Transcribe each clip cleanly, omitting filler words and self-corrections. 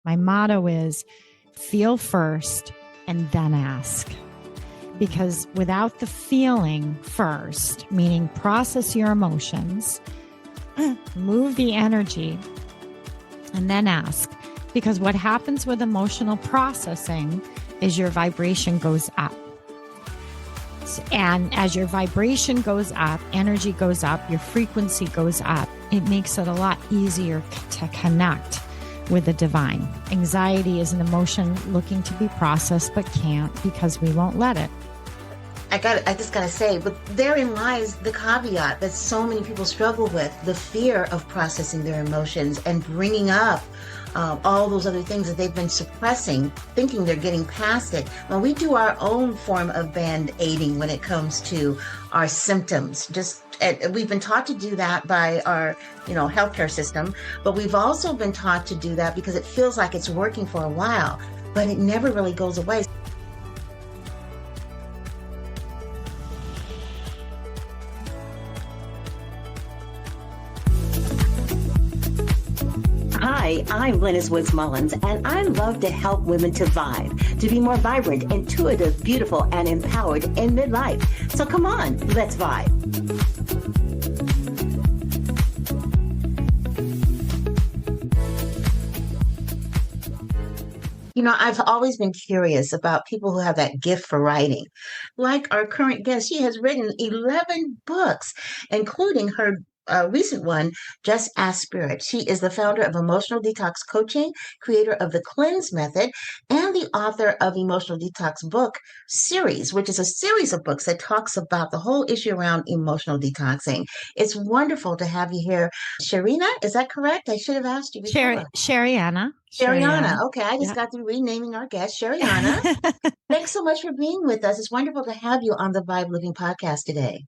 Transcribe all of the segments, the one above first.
My motto is feel first and then ask. Because without the feeling first, meaning process your emotions, move the energy, and then ask. Because what happens with emotional processing is your vibration goes up. And as your vibration goes up, energy goes up, your frequency goes up, it makes it a lot easier to connect with the divine. Anxiety is an emotion looking to be processed, but can't because we won't let it. I just gotta say, but therein lies the caveat that so many people struggle with, the fear of processing their emotions and bringing up all those other things that they've been suppressing, thinking they're getting past it. Well, we do our own form of band-aiding when it comes to our symptoms. We've been taught to do that by our, healthcare system, but we've also been taught to do that because it feels like it's working for a while, but it never really goes away. Hi, I'm Glennis Woods Mullins, and I love to help women to vibe, to be more vibrant, intuitive, beautiful, and empowered in midlife. So come on, let's vibe. I've always been curious about people who have that gift for writing. Like our current guest, she has written 11 books, including her recent one, Just Ask Spirit. She is the founder of Emotional Detox Coaching, creator of the Cleanse Method, and the author of Emotional Detox Book Series, which is a series of books that talks about the whole issue around emotional detoxing. It's wonderful to have you here. Shariana, is that correct? I should have asked you before. Shariana. Shariana. Okay, I just got through renaming our guest, Shariana. Thanks so much for being with us. It's wonderful to have you on the V.I.B.E Living Podcast today.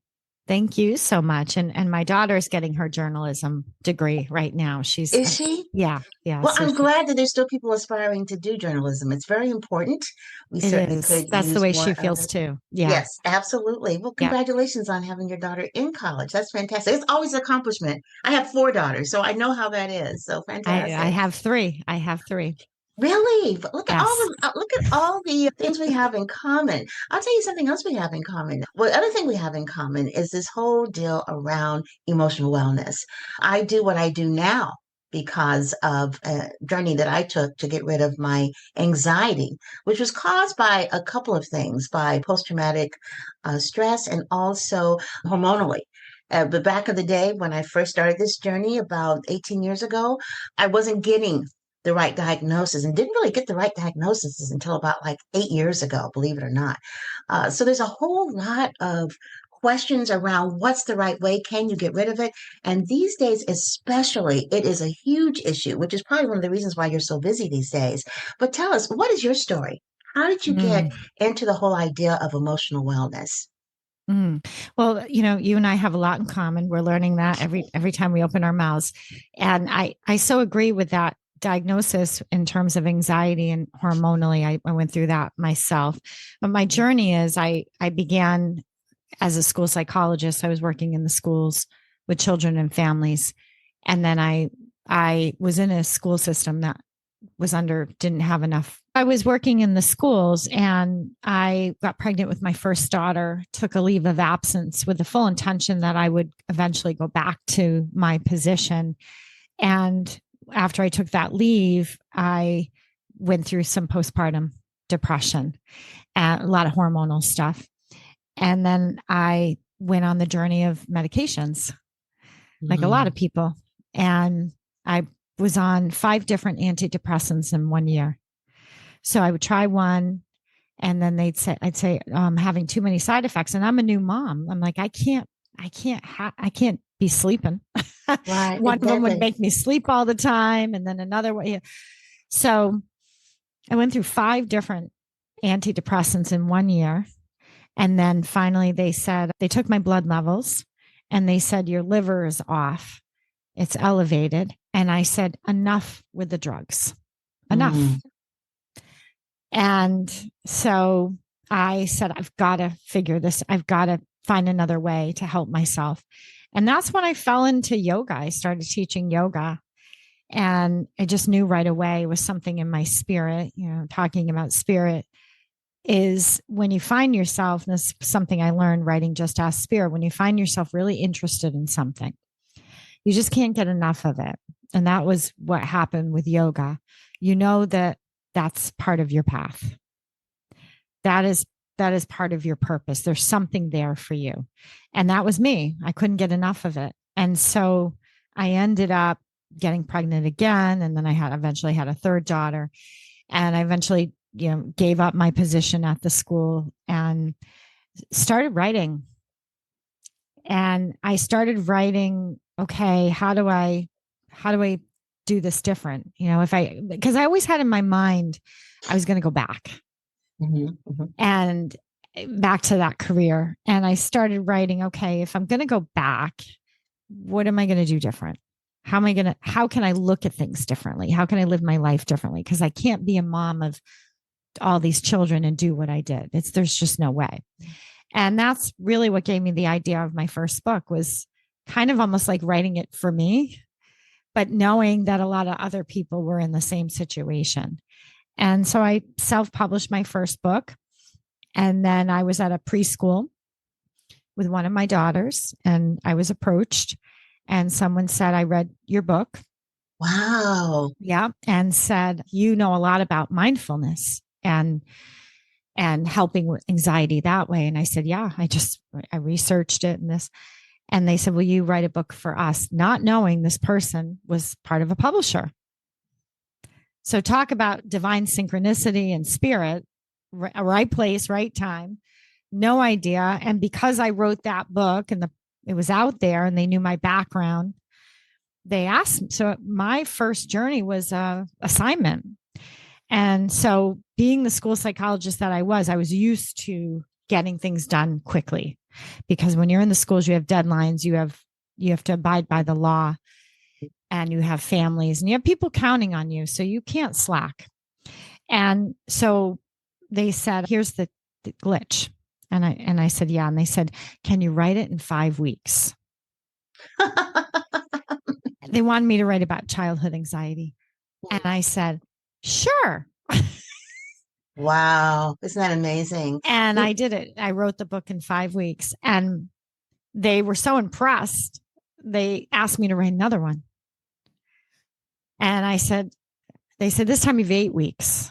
Thank you so much. And my daughter is getting her journalism degree right now. Is she? Yeah. Well, I'm glad that there's still people aspiring to do journalism. It's very important. We certainly could. That's the way she feels too. Yeah. Yes, absolutely. Well, congratulations on having your daughter in college. That's fantastic. It's always an accomplishment. I have 4 daughters, so I know how that is. So fantastic. I have 3. Really? But look at all the things we have in common. I'll tell you something else we have in common. Well, the other thing we have in common is this whole deal around emotional wellness. I do what I do now because of a journey that I took to get rid of my anxiety, which was caused by a couple of things, by post-traumatic stress and also hormonally. But back in the day when I first started this journey about 18 years ago, I wasn't getting the right diagnosis and didn't really get the right diagnosis until about like 8 years ago, believe it or not. So there's a whole lot of questions around what's the right way. Can you get rid of it? And these days, especially, it is a huge issue, which is probably one of the reasons why you're so busy these days. But tell us, what is your story? How did you get into the whole idea of emotional wellness? Well, you and I have a lot in common. We're learning that every time we open our mouths. And I so agree with that diagnosis in terms of anxiety and hormonally. I went through that myself. But my journey is I began as a school psychologist. I was working in the schools with children and families. And then I was in a school system that didn't have enough. I was working in the schools and I got pregnant with my first daughter, took a leave of absence with the full intention that I would eventually go back to my position. And after I took that leave, I went through some postpartum depression and a lot of hormonal stuff. And then I went on the journey of medications, like a lot of people. And I was on 5 different antidepressants in 1 year. So I would try one and then I'd say, having too many side effects. And I'm a new mom. I'm like, I can't be sleeping. Right, one of them would make me sleep all the time. And then another way. So I went through 5 different antidepressants in 1 year. And then finally they took my blood levels and they said, your liver is off. It's elevated. And I said, enough with the drugs, enough. And so I said, I've got to figure this. I've got to find another way to help myself. And that's when I fell into yoga. I started teaching yoga. And I just knew right away it was something in my spirit, talking about spirit is when you find yourself, and this is something I learned writing Just Ask Spirit, when you find yourself really interested in something, you just can't get enough of it. And that was what happened with yoga. You know that that's part of your path. That is part of your purpose. There's something there for you. And that was me. I couldn't get enough of it. And so I ended up getting pregnant again. And then I eventually had a third daughter. And I eventually, gave up my position at the school and started writing. And I started writing, okay, how do I do this different? Because I always had in my mind, I was going to go back and back to that career. And I started writing, okay, if I'm going to go back, what am I going to do different? How can I look at things differently? How can I live my life differently? Because I can't be a mom of all these children and do what I did. There's just no way. And that's really what gave me the idea of my first book, was kind of almost like writing it for me, but knowing that a lot of other people were in the same situation. And so I self-published my first book. And then I was at a preschool with one of my daughters, and I was approached, and someone said, I read your book. Wow. Yeah. And said, you know a lot about mindfulness and helping with anxiety that way. And I said, yeah, I researched it and they said, will you write a book for us? Not knowing this person was part of a publisher. So talk about divine synchronicity and spirit, right place, right time, no idea. And because I wrote that book and it was out there and they knew my background, they asked me. So my first journey was a assignment. And so being the school psychologist that I was used to getting things done quickly, because when you're in the schools, you have deadlines, you have to abide by the law, and you have families and you have people counting on you. So you can't slack. And so they said, here's the glitch. And I said, yeah. And they said, can you write it in 5 weeks? They wanted me to write about childhood anxiety. And I said, sure. Wow. Isn't that amazing? And I did it. I wrote the book in 5 weeks, and they were so impressed. They asked me to write another one. And they said, this time you have 8 weeks.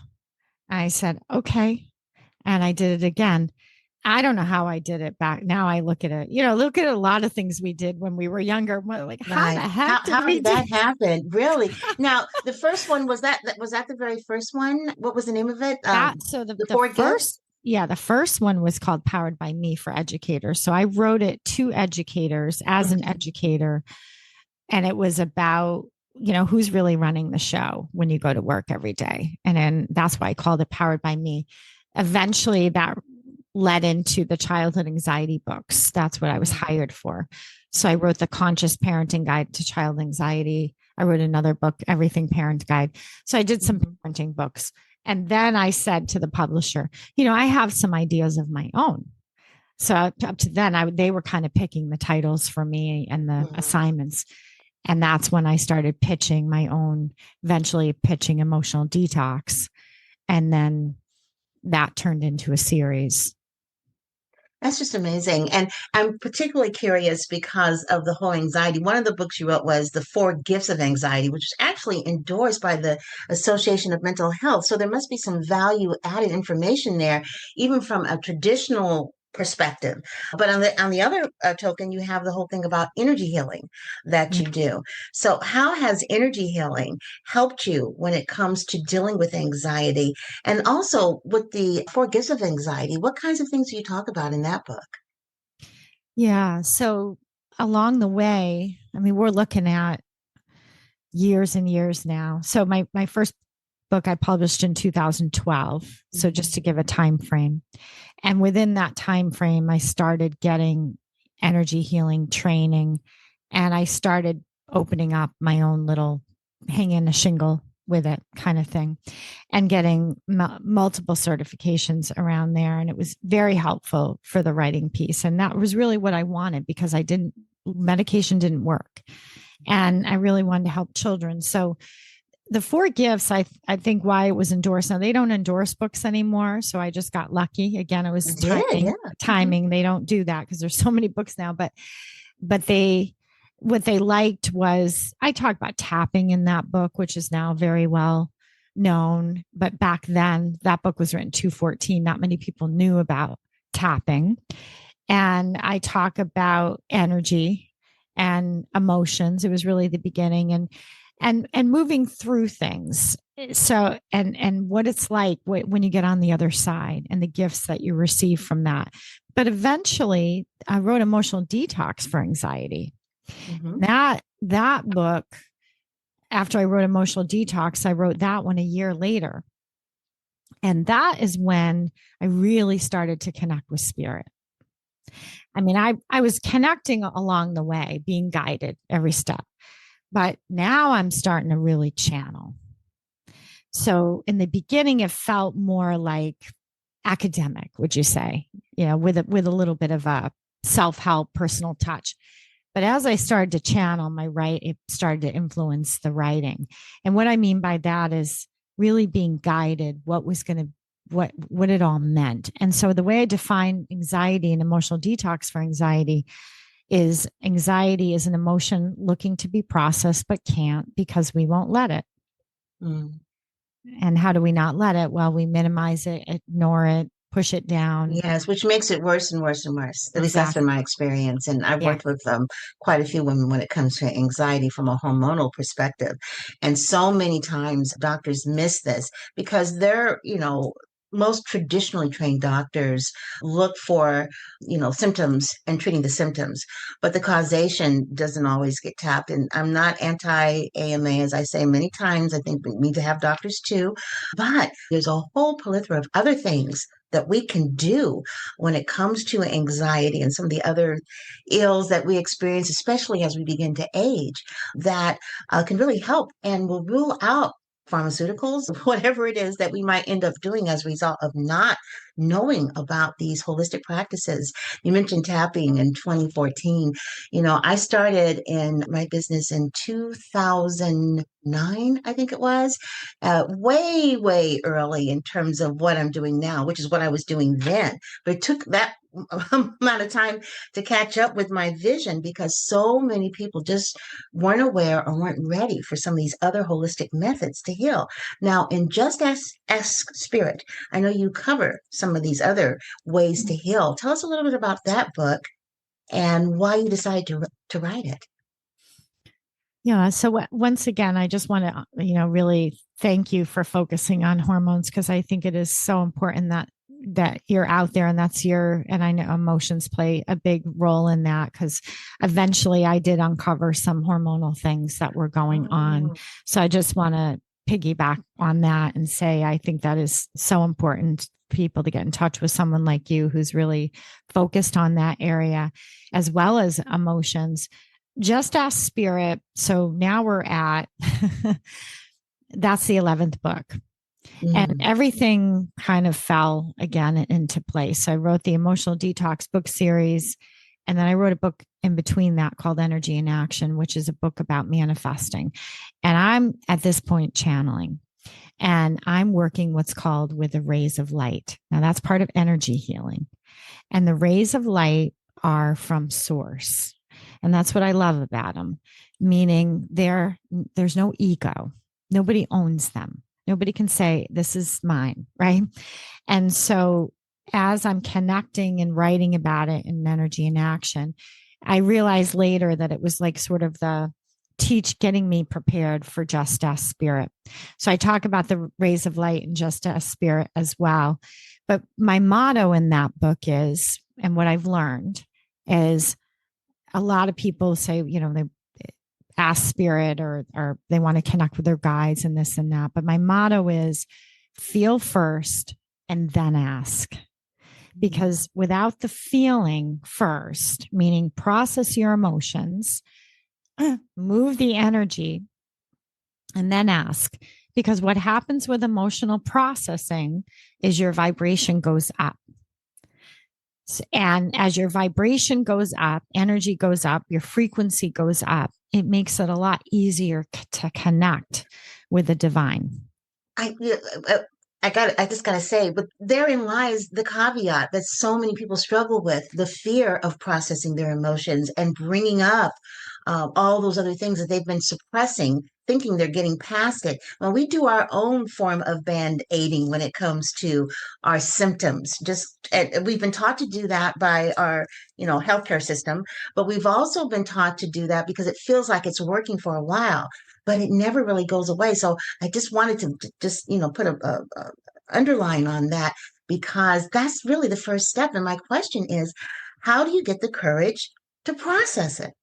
I said, okay. And I did it again. I don't know how I did it back. Now I look at it, look at a lot of things we did when we were younger. Like, how the heck how did that happen? Really? Now, the first one, was that the very first one? What was the name of it? The first one was called Powered by Me for Educators. So I wrote it to educators as an educator. And it was about, who's really running the show when you go to work every day. And then that's why I called it Powered by Me. Eventually that led into the childhood anxiety books. That's what I was hired for. So I wrote the Conscious Parenting Guide to Child Anxiety. I wrote another book, Everything Parent Guide. So I did some parenting books. And then I said to the publisher, I have some ideas of my own. So up to then, they were kind of picking the titles for me and the assignments. And that's when I started pitching my own, eventually pitching Emotional Detox. And then that turned into a series. That's just amazing. And I'm particularly curious because of the whole anxiety. One of the books you wrote was The 4 Gifts of Anxiety, which is actually endorsed by the Association of Mental Health. So there must be some value added information there, even from a traditional perspective. But on the other token, you have the whole thing about energy healing that you do. So how has energy healing helped you when it comes to dealing with anxiety? And also with the 4 Gifts of Anxiety, what kinds of things do you talk about in that book? Yeah. So along the way, we're looking at years and years now. So my first book I published in 2012. So just to give a time frame. And within that time frame, I started getting energy healing training, and I started opening up my own little hang in a shingle with it kind of thing, and getting multiple certifications around there. And it was very helpful for the writing piece. And that was really what I wanted, because medication didn't work. And I really wanted to help children. So the four gifts, I think why it was endorsed. Now they don't endorse books anymore. So I just got lucky. Again, it was timing. They don't do that because there's so many books now, but what they liked was I talked about tapping in that book, which is now very well known. But back then that book was written 2014. Not many people knew about tapping. And I talk about energy and emotions. It was really the beginning and moving through things. So, and what it's like when you get on the other side and the gifts that you receive from that. But eventually I wrote Emotional Detox for Anxiety. That book, after I wrote Emotional Detox, I wrote that one a year later. And that is when I really started to connect with spirit. I mean, I was connecting along the way, being guided every step, but now I'm starting to really channel. So in the beginning, it felt more like academic, would you say, with a little bit of a self-help personal touch. But as I started to channel it started to influence the writing. And what I mean by that is really being guided, what it all meant. And so the way I define anxiety and Emotional Detox for Anxiety is anxiety is an emotion looking to be processed, but can't because we won't let it. And how do we not let it? Well, we minimize it, ignore it, push it down. Yes, which makes it worse and worse and worse. At least that's been my experience. And I've worked with quite a few women when it comes to anxiety from a hormonal perspective. And so many times doctors miss this because they're, most traditionally trained doctors look for, symptoms and treating the symptoms, but the causation doesn't always get tapped. And I'm not anti-AMA, as I say many times. I think we need to have doctors too, but there's a whole plethora of other things that we can do when it comes to anxiety and some of the other ills that we experience, especially as we begin to age, that can really help and will rule out pharmaceuticals, whatever it is that we might end up doing as a result of not knowing about these holistic practices. You mentioned tapping in 2014. I started in my business in 2009, I think it was, way, way early in terms of what I'm doing now, which is what I was doing then. But it took that amount of time to catch up with my vision because so many people just weren't aware or weren't ready for some of these other holistic methods to heal. Now, in Just Ask Spirit, I know you cover some of these other ways to heal. Tell us a little bit about that book and why you decided to write it. Yeah. So once again, I just want to, really thank you for focusing on hormones because I think it is so important that you're out there and and I know emotions play a big role in that because eventually I did uncover some hormonal things that were going on. So I just want to piggyback on that and say, I think that is so important people to get in touch with someone like you who's really focused on that area as well as emotions. Just Ask Spirit. So now we're at, that's the 11th book. And everything kind of fell again into place. So I wrote the Emotional Detox book series. And then I wrote a book in between that called Energy in Action, which is a book about manifesting. And I'm at this point channeling. And I'm working what's called with the rays of light. Now that's part of energy healing. And the rays of light are from source. And that's what I love about them, meaning there's no ego. Nobody owns them. Nobody can say, this is mine, right? And so as I'm connecting and writing about it in Energy in Action, I realized later that it was like sort of getting me prepared for Just Ask Spirit. So I talk about the rays of light and Just Ask Spirit as well. But my motto in that book is, and what I've learned is a lot of people say, they ask spirit or they want to connect with their guides and this and that. But my motto is feel first and then ask. Because without the feeling first, meaning process your emotions, move the energy, and then ask. Because what happens with emotional processing is your vibration goes up. And as your vibration goes up, energy goes up, your frequency goes up. it makes it a lot easier to connect with the divine. I I just gotta say, but therein lies the caveat that so many people struggle with, the fear of processing their emotions and bringing up all those other things that they've been suppressing, thinking they're getting past it. When we do our own form of band aiding when it comes to our symptoms, and we've been taught to do that by our, healthcare system, but we've also been taught to do that because it feels like it's working for a while, but it never really goes away. So I just wanted to just, put a underline on that because that's really the first step. And my question is, how do you get the courage to process it?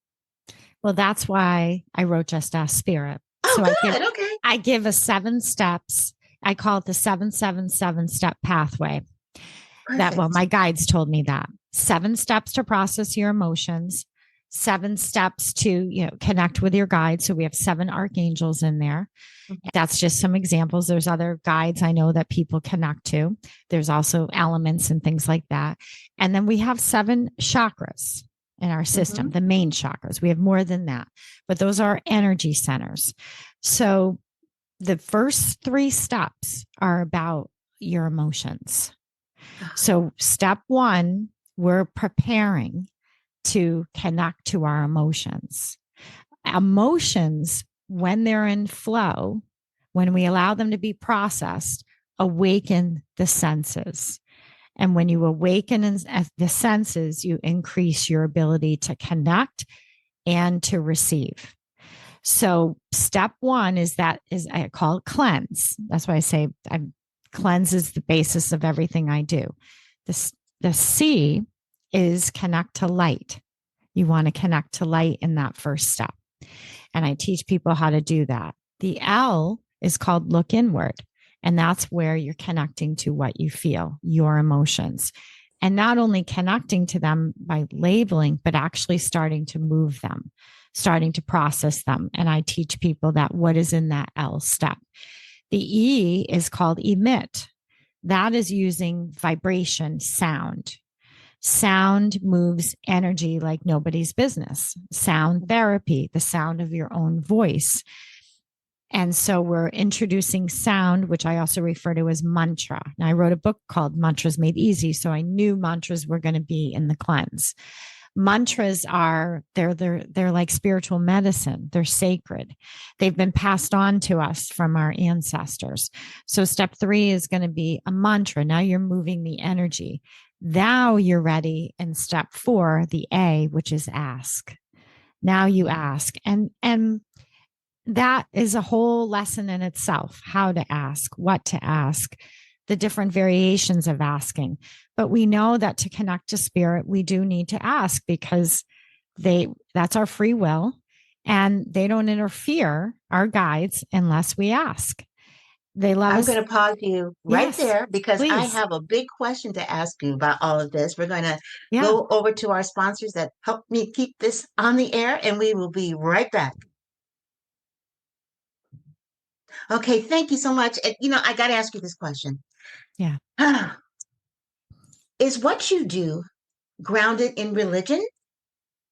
Well, that's why I wrote Just Ask Spirit. Oh, So good. Okay. I give a 7 steps. I call it the 777 step pathway. Perfect. My guides told me that 7 steps to process your emotions, 7 steps to, connect with your guides. So we have 7 archangels in there. That's just some examples. There's other guides I know that people connect to. There's also elements and things like that. And then we have 7 chakras in our system, the main chakras. We have more than that, but those are energy centers. So the first 3 steps are about your emotions. So step 1, we're preparing to connect to our emotions. Emotions, when they're in flow, when we allow them to be processed, awaken the senses. And when you awaken the senses, you increase your ability to connect and to receive. So step 1 is I call it cleanse. That's why I say cleanse is the basis of everything I do. The C is connect to light. You want to connect to light in that first step. And I teach people how to do that. The L is called look inward. And that's where you're connecting to what you feel, your emotions. And not only connecting to them by labeling, but actually starting to move them, starting to process them. And I teach people that what is in that L step. The E is called emit. That is using vibration, sound. Sound moves energy like nobody's business. Sound therapy, the sound of your own voice. And so we're introducing sound, which I also refer to as mantra. Now, I wrote a book called Mantras Made Easy, so I knew mantras were going to be in the cleanse. Mantras they're like spiritual medicine. They're sacred. They've been passed on to us from our ancestors. So step 3 is going to be a mantra. Now you're moving the energy. Now you're ready in step 4, the A, which is ask. Now you ask. And that is a whole lesson in itself, how to ask, what to ask, the different variations of asking. But we know that to connect to spirit, we do need to ask because that's our free will and they don't interfere, our guides, unless we ask. They love I'm us. going to pause you right there because I Please. have a big question to ask you about all of this. We're going to go over to our sponsors that help me keep this on the air, and we will be right back. Okay, thank you so much. I got to ask you this question. Yeah. Is what you do grounded in religion,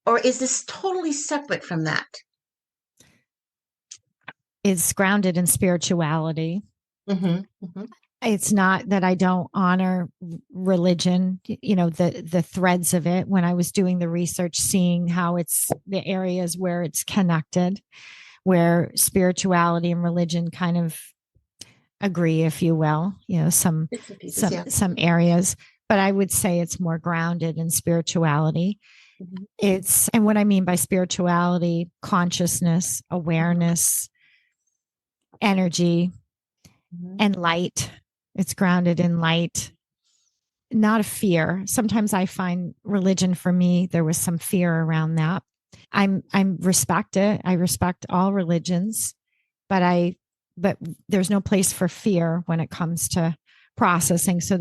or is this totally separate from that? It's grounded in spirituality. It's not that I don't honor religion, the threads of it. When I was doing the research, seeing how it's the areas where it's connected, where spirituality and religion kind of agree, if you will, some areas, but I would say it's more grounded in spirituality. And what I mean by spirituality, consciousness, awareness, energy, and light. It's grounded in light, not a fear. Sometimes I find religion for me, there was some fear around that. I respect it. I respect all religions, but there's no place for fear when it comes to processing. So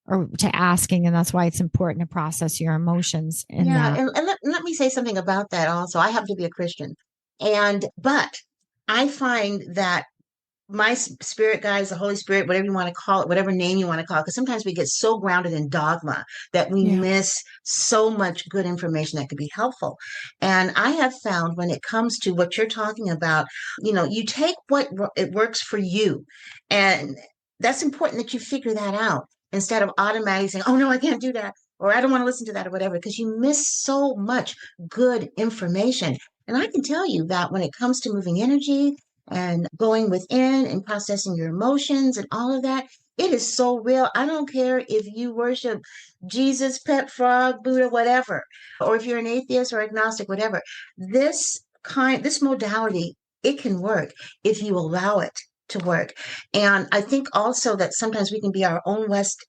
or to asking. And that's why it's important to process your emotions. And let me say something about that also. I happen to be a Christian, but I find that my spirit guides, the Holy Spirit, whatever you want to call it, whatever name you want to call it, because sometimes we get so grounded in dogma that we Yeah. miss so much good information that could be helpful. And I have found when it comes to what you're talking about, you take what it works for you. And that's important that you figure that out instead of automatically saying, oh, no, I can't do that. Or I don't want to listen to that or whatever, because you miss so much good information. And I can tell you that when it comes to moving energy, and going within and processing your emotions and all of that. It is so real. I don't care if you worship Jesus, pet frog, Buddha, whatever, or if you're an atheist or agnostic, whatever. This modality, it can work if you allow it to work. And I think also that sometimes we can be our own worst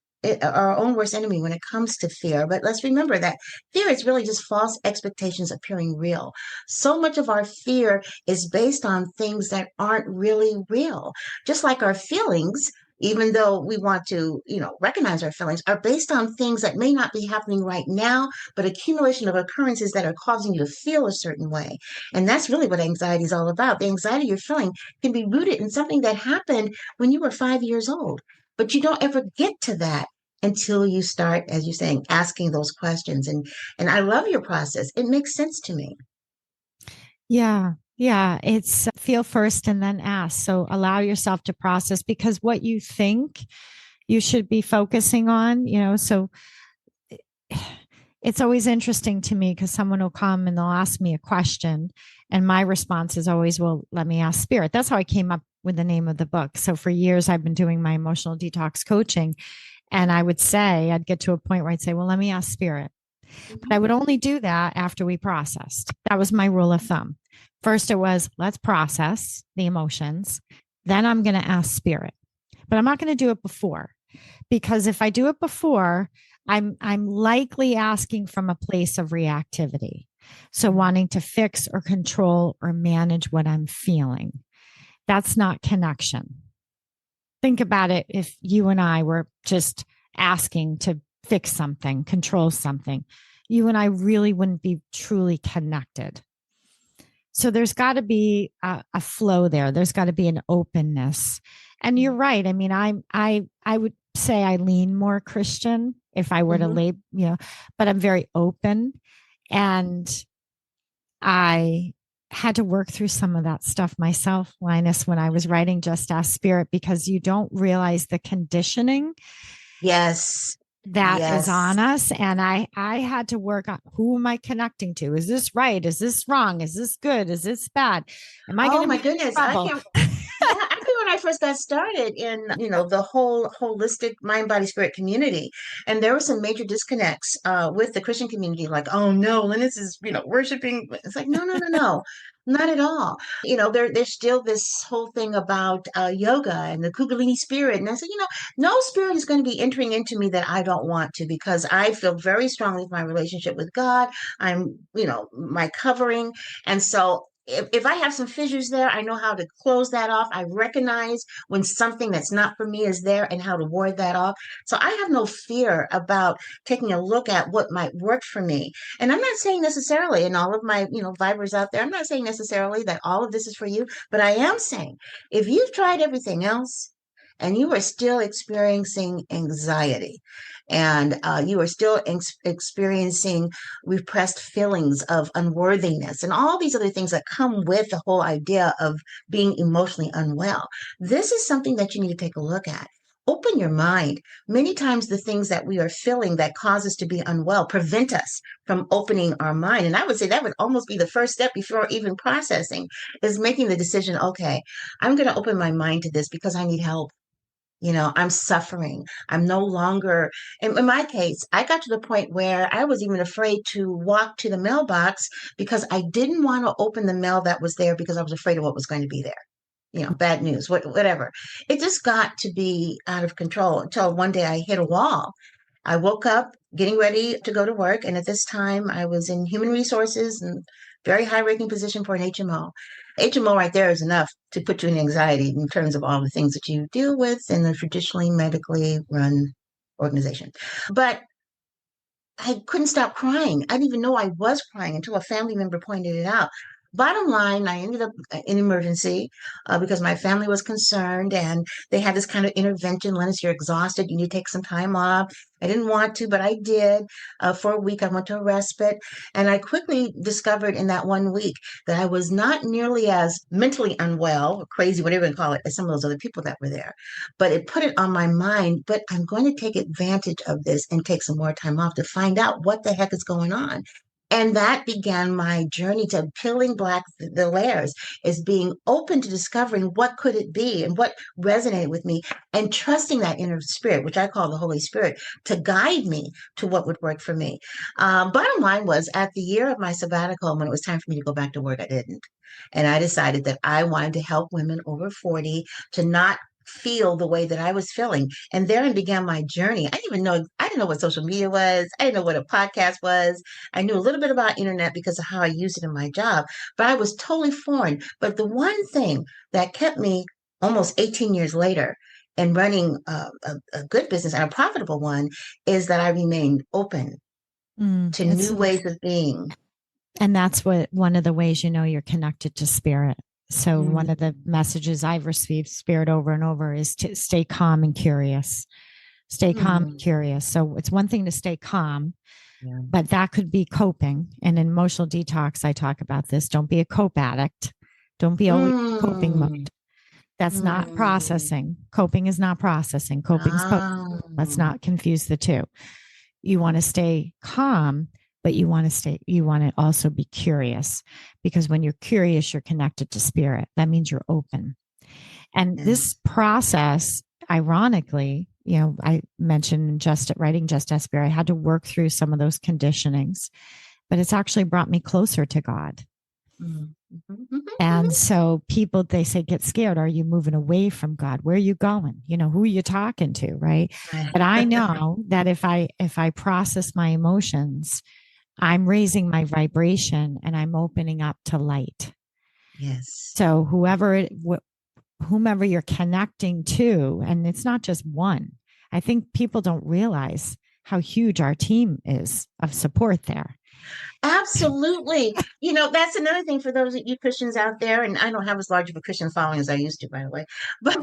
enemy when it comes to fear. But let's remember that fear is really just false expectations appearing real. So much of our fear is based on things that aren't really real. Just like our feelings, even though we want to, recognize our feelings, are based on things that may not be happening right now, but accumulation of occurrences that are causing you to feel a certain way. And that's really what anxiety is all about. The anxiety you're feeling can be rooted in something that happened when you were 5 years old, but you don't ever get to that until you start, as you're saying, asking those questions. And I love your process. It makes sense to me. Yeah. Yeah. It's feel first and then ask. So allow yourself to process because what you think you should be focusing on, so it's always interesting to me because someone will come and they'll ask me a question. And my response is always, well, let me ask spirit. That's how I came up with the name of the book. So for years, I've been doing my emotional detox coaching. And I'd get to a point where I'd say, well, let me ask spirit. But I would only do that after we processed. That was my rule of thumb. First, it was let's process the emotions. Then I'm going to ask spirit. But I'm not going to do it before because if I do it before, I'm likely asking from a place of reactivity. So wanting to fix or control or manage what I'm feeling. That's not connection. Think about it if you and I were just asking to fix something, control something, you and I really wouldn't be truly connected. So there's got to be a flow there. There's got to be an openness. And you're right. I mean, I would say I lean more Christian if I were to label, but I'm very open. And I had to work through some of that stuff myself, Linus, when I was writing Just Ask Spirit, because you don't realize the conditioning. Yes. That is on us. And I had to work on who am I connecting to? Is this right? Is this wrong? Is this good? Is this bad? Am I going to be in trouble? I think when I first got started in, the whole holistic mind, body, spirit community, and there were some major disconnects with the Christian community, like, oh no, Linus is, worshiping. It's like, no, not at all. There's still this whole thing about yoga and the Kundalini spirit. And I said, no spirit is going to be entering into me that I don't want to, because I feel very strongly with my relationship with God. I'm, my covering. And so if I have some fissures there, I know how to close that off. I recognize when something that's not for me is there and how to ward that off. So I have no fear about taking a look at what might work for me. And I'm not saying necessarily, and all of my, vibers out there, I'm not saying necessarily that all of this is for you, but I am saying if you've tried everything else and you are still experiencing anxiety, and you are still experiencing repressed feelings of unworthiness and all these other things that come with the whole idea of being emotionally unwell. This is something that you need to take a look at. Open your mind. Many times the things that we are feeling that cause us to be unwell prevent us from opening our mind. And I would say that would almost be the first step before even processing, is making the decision, okay, I'm going to open my mind to this because I need help. I'm suffering. I'm no longer, in my case, I got to the point where I was even afraid to walk to the mailbox because I didn't want to open the mail that was there because I was afraid of what was going to be there. Bad news, whatever. It just got to be out of control until one day I hit a wall. I woke up getting ready to go to work. And at this time, I was in human resources and very high ranking position for an HMO. HMO right there is enough to put you in anxiety in terms of all the things that you deal with in a traditionally medically run organization. But I couldn't stop crying. I didn't even know I was crying until a family member pointed it out. bottom line, I ended up in emergency because my family was concerned and they had this kind of intervention. Lennis, you're exhausted. You need to take some time off. I didn't want to, but I did. For a week, I went to a respite. And I quickly discovered in that 1 week that I was not nearly as mentally unwell, or crazy, whatever you call it, as some of those other people that were there. But it put it on my mind, but I'm going to take advantage of this and take some more time off to find out what the heck is going on. And that began my journey to peeling back the layers, is being open to discovering what could it be and what resonated with me, and trusting that inner spirit, which I call the Holy Spirit, to guide me to what would work for me. Bottom line was, at the year of my sabbatical, when it was time for me to go back to work, I didn't. And I decided that I wanted to help women over 40 to not feel the way that I was feeling. And therein began my journey. I didn't know what social media was. I didn't know what a podcast was. I knew a little bit about internet because of how I used it in my job, but I was totally foreign. But the one thing that kept me almost 18 years later and running a good business and a profitable one is that I remained open to new ways of being. And that's what one of the ways you're connected to spirit. So one of the messages I've received spirit over and over is to stay calm and curious. Stay calm and curious. So it's one thing to stay calm, but that could be coping. And in emotional detox, I talk about this. Don't be a cope addict. Don't be always coping mode. That's not processing. Coping is not processing. Coping is coping. Let's not confuse the two. You want to stay calm, but you want to also be curious, because when you're curious, you're connected to spirit. That means you're open. And this process, ironically, I mentioned writing Just as Spirit, I had to work through some of those conditionings, but it's actually brought me closer to God. And so people, they say, get scared. Are you moving away from God? Where are you going? Who are you talking to? Right. But I know that if I process my emotions, I'm raising my vibration and I'm opening up to light. Yes. So whomever you're connecting to, and it's not just one. I think people don't realize how huge our team is of support there. Absolutely. That's another thing for those of you Christians out there. And I don't have as large of a Christian following as I used to, by the way. But,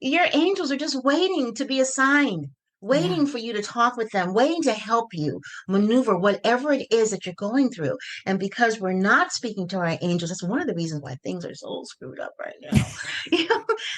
your angels are just waiting to be assigned, waiting for you to talk with them, waiting to help you maneuver whatever it is that you're going through. And because we're not speaking to our angels, that's one of the reasons why things are so screwed up right now.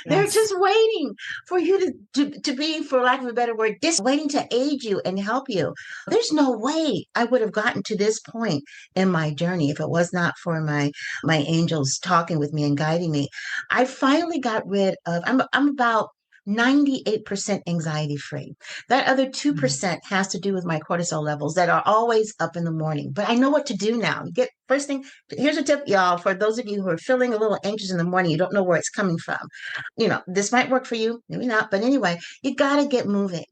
They're just waiting for you to be, for lack of a better word, waiting to aid you and help you. There's no way I would have gotten to this point in my journey if it was not for my angels talking with me and guiding me. I finally got rid of, I'm about 98% anxiety free. That other 2% has to do with my cortisol levels that are always up in the morning. But I know what to do now. First thing, here's a tip, y'all, for those of you who are feeling a little anxious in the morning, you don't know where it's coming from. This might work for you, maybe not. But anyway, you got to get moving.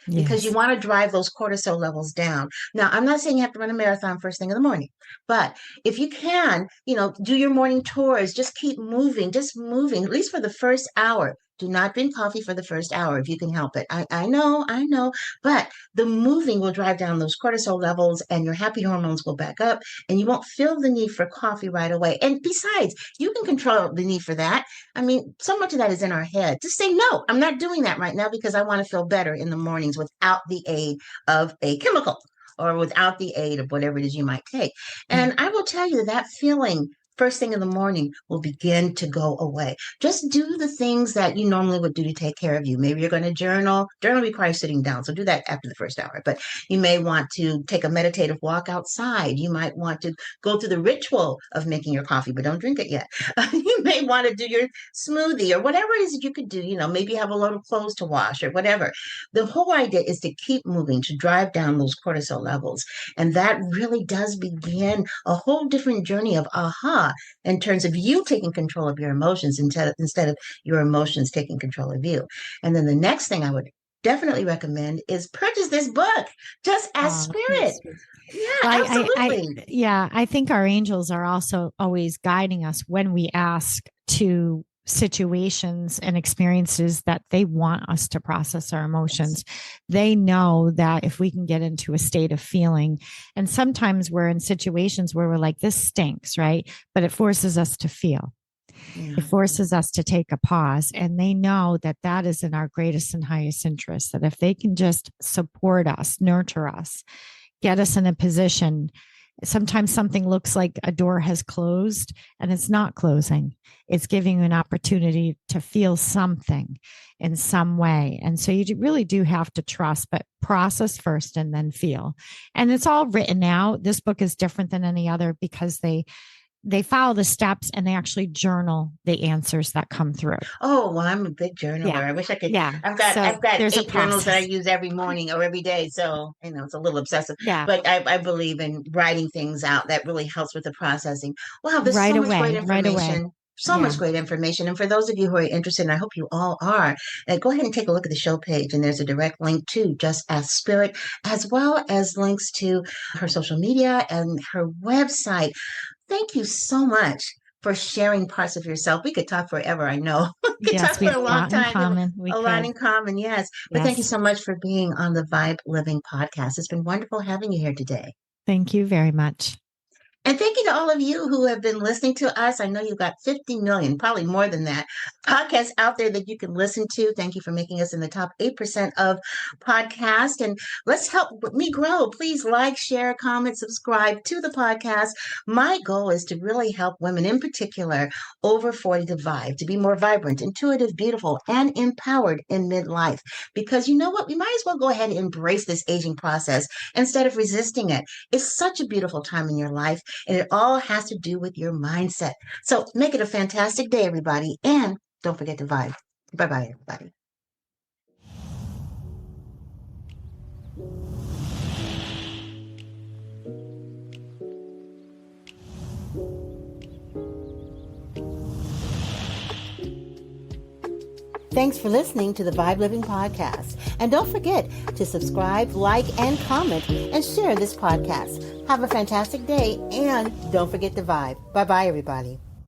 Because you want to drive those cortisol levels down. Now, I'm not saying you have to run a marathon first thing in the morning, but if you can, do your morning tours, just keep moving, at least for the first hour. Do not drink coffee for the first hour if you can help it. I know, but the moving will drive down those cortisol levels and your happy hormones will back up and you won't feel the need for coffee right away. And besides, you can control the need for that. I mean, so much of that is in our head. Just say, no, I'm not doing that right now because I want to feel better in the mornings without the aid of a chemical or without the aid of whatever it is you might take. And I will tell you that feeling first thing in the morning will begin to go away. Just do the things that you normally would do to take care of you. Maybe you're going to journal. Journal requires sitting down, so do that after the first hour. But you may want to take a meditative walk outside. You might want to go through the ritual of making your coffee, but don't drink it yet. You may want to do your smoothie or whatever it is that you could do. Maybe have a load of clothes to wash or whatever. The whole idea is to keep moving, to drive down those cortisol levels. And that really does begin a whole different journey of in terms of you taking control of your emotions instead of your emotions taking control of you. And then the next thing I would definitely recommend is purchase this book, Just as Spirit. Yeah, absolutely. I think our angels are also always guiding us when we ask to situations and experiences that they want us to process our emotions. They know that if we can get into a state of feeling, and sometimes we're in situations where we're like, this stinks, right? But it forces us to feel. It forces us to take a pause, and they know that that is in our greatest and highest interest, that if they can just support us, nurture us, get us in a position. Sometimes something looks like a door has closed and it's not closing. It's giving you an opportunity to feel something in some way. And so you really do have to trust, but process first and then feel. And it's all written out. This book is different than any other because they follow the steps and they actually journal the answers that come through. Oh, well, I'm a big journaler. Yeah. I wish I could. Yeah. I've got there's 8 journals that I use every morning or every day. So, it's a little obsessive. Yeah. But I believe in writing things out. That really helps with the processing. Wow, there's so much great information. So much great information. And for those of you who are interested, and I hope you all are, go ahead and take a look at the show page. And there's a direct link to Just Ask Spirit, as well as links to her social media and her website. Thank you so much for sharing parts of yourself. We could talk forever, I know. We could talk for a long time. A lot in common, yes. But thank you so much for being on the V.I.B.E Living podcast. It's been wonderful having you here today. Thank you very much. And thank you to all of you who have been listening to us. I know you've got 50 million, probably more than that, podcasts out there that you can listen to. Thank you for making us in the top 8% of podcasts. And let's help me grow. Please like, share, comment, subscribe to the podcast. My goal is to really help women, in particular, over 40 to V.I.B.E, to be more vibrant, intuitive, beautiful, and empowered in midlife. Because you know what? We might as well go ahead and embrace this aging process instead of resisting it. It's such a beautiful time in your life. And it all has to do with your mindset. So make it a fantastic day, everybody. And don't forget to V.I.B.E. Bye-bye, everybody. Thanks for listening to the V.I.B.E Living Podcast. And don't forget to subscribe, like, and comment, and share this podcast. Have a fantastic day, and don't forget to V.I.B.E. Bye-bye, everybody.